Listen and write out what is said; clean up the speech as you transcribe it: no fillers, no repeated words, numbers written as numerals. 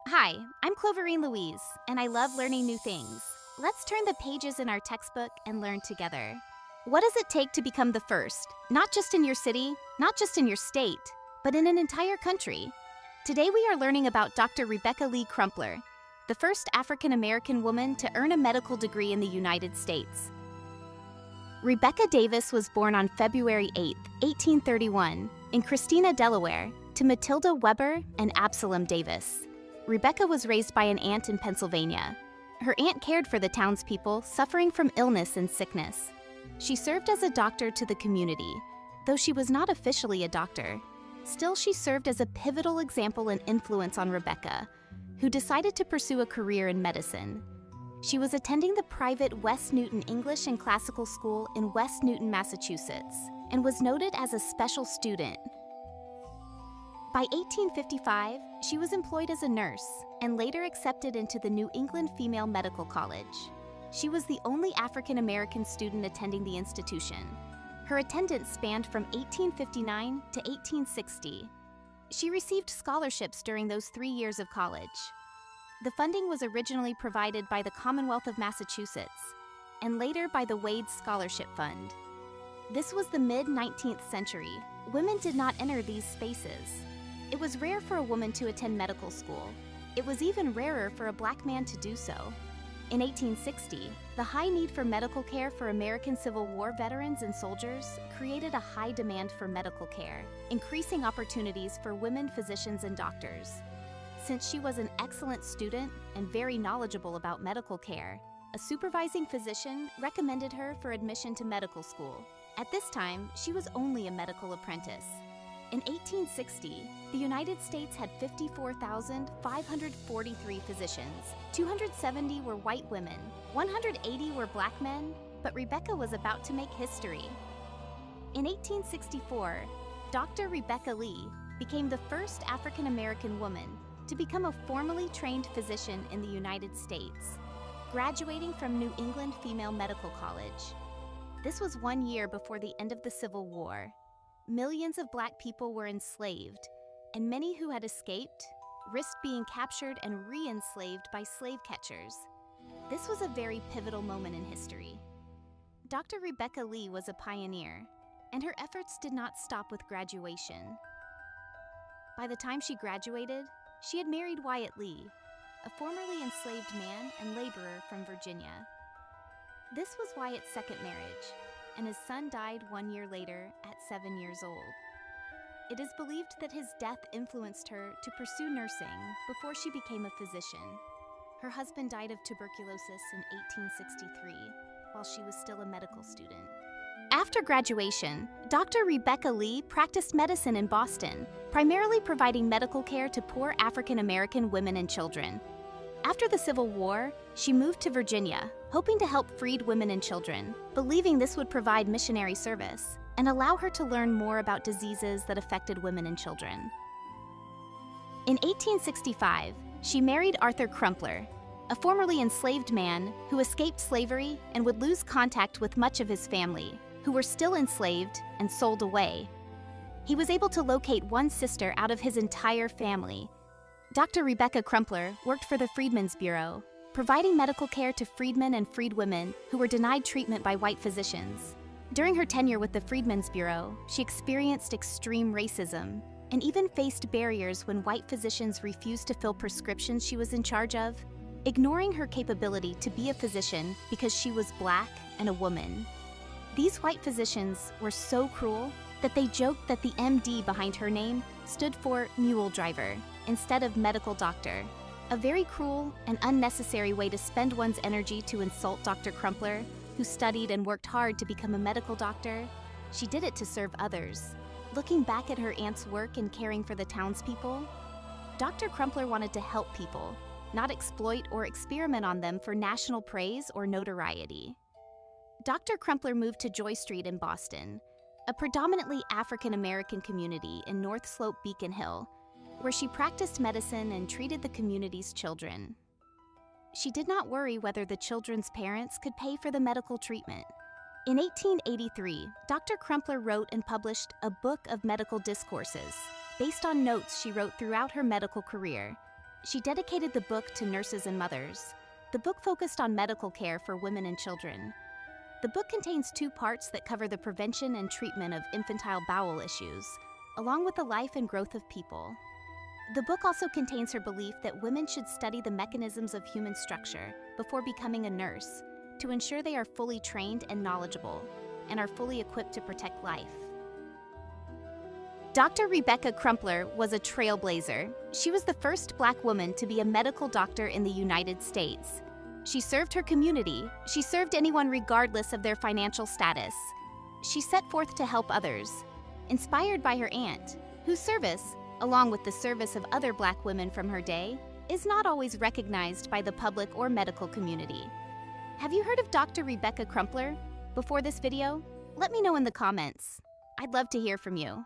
Hi, I'm Cloverine Louise, and I love learning new things. Let's turn the pages in our textbook and learn together. What does it take to become the first? Not just in your city, not just in your state, but in an entire country. Today we are learning about Dr. Rebecca Lee Crumpler, the first African American woman to earn a medical degree in the United States. Rebecca Davis was born on February 8, 1831, in Christina, Delaware, to Matilda Weber and Absalom Davis. Rebecca was raised by an aunt in Pennsylvania. Her aunt cared for the townspeople suffering from illness and sickness. She served as a doctor to the community, though she was not officially a doctor. Still, she served as a pivotal example and influence on Rebecca, who decided to pursue a career in medicine. She was attending the private West Newton English and Classical School in West Newton, Massachusetts, and was noted as a special student. By 1855, she was employed as a nurse and later accepted into the New England Female Medical College. She was the only African American student attending the institution. Her attendance spanned from 1859 to 1860. She received scholarships during those 3 years of college. The funding was originally provided by the Commonwealth of Massachusetts and later by the Wade Scholarship Fund. This was the mid-19th century. Women did not enter these spaces. It was rare for a woman to attend medical school. It was even rarer for a black man to do so. In 1860, the high need for medical care for American Civil War veterans and soldiers created a high demand for medical care, increasing opportunities for women physicians and doctors. Since she was an excellent student and very knowledgeable about medical care, a supervising physician recommended her for admission to medical school. At this time, she was only a medical apprentice. In 1860, the United States had 54,543 physicians. 270 were white women, 180 were black men, but Rebecca was about to make history. In 1864, Dr. Rebecca Lee became the first African American woman to become a formally trained physician in the United States, graduating from New England Female Medical College. This was 1 year before the end of the Civil War. Millions of black people were enslaved, and many who had escaped risked being captured and re-enslaved by slave catchers. This was a very pivotal moment in history. Dr. Rebecca Lee was a pioneer, and her efforts did not stop with graduation. By the time she graduated, she had married Wyatt Lee, a formerly enslaved man and laborer from Virginia. This was Wyatt's second marriage, and his son died 1 year later at 7 years old. It is believed that his death influenced her to pursue nursing before she became a physician. Her husband died of tuberculosis in 1863 while she was still a medical student. After graduation, Dr. Rebecca Lee practiced medicine in Boston, primarily providing medical care to poor African American women and children. After the Civil War, she moved to Virginia, hoping to help freed women and children, believing this would provide missionary service and allow her to learn more about diseases that affected women and children. In 1865, she married Arthur Crumpler, a formerly enslaved man who escaped slavery and would lose contact with much of his family, who were still enslaved and sold away. He was able to locate one sister out of his entire family. Dr. Rebecca Crumpler worked for the Freedmen's Bureau, providing medical care to freedmen and freed women who were denied treatment by white physicians. During her tenure with the Freedmen's Bureau, she experienced extreme racism and even faced barriers when white physicians refused to fill prescriptions she was in charge of, ignoring her capability to be a physician because she was black and a woman. These white physicians were so cruel that they joked that the MD behind her name stood for mule driver instead of medical doctor. A very cruel and unnecessary way to spend one's energy to insult Dr. Crumpler, who studied and worked hard to become a medical doctor. She did it to serve others. Looking back at her aunt's work in caring for the townspeople, Dr. Crumpler wanted to help people, not exploit or experiment on them for national praise or notoriety. Dr. Crumpler moved to Joy Street in Boston, a predominantly African American community in North Slope Beacon Hill, where she practiced medicine and treated the community's children. She did not worry whether the children's parents could pay for the medical treatment. In 1883, Dr. Crumpler wrote and published a book of medical discourses based on notes she wrote throughout her medical career. She dedicated the book to nurses and mothers. The book focused on medical care for women and children. The book contains 2 parts that cover the prevention and treatment of infantile bowel issues, along with the life and growth of people. The book also contains her belief that women should study the mechanisms of human structure before becoming a nurse to ensure they are fully trained and knowledgeable and are fully equipped to protect life. Dr. Rebecca Crumpler was a trailblazer. She was the first Black woman to be a medical doctor in the United States. She served her community. She served anyone regardless of their financial status. She set forth to help others, inspired by her aunt, whose service, along with the service of other Black women from her day, is not always recognized by the public or medical community. Have you heard of Dr. Rebecca Crumpler before this video? Let me know in the comments. I'd love to hear from you.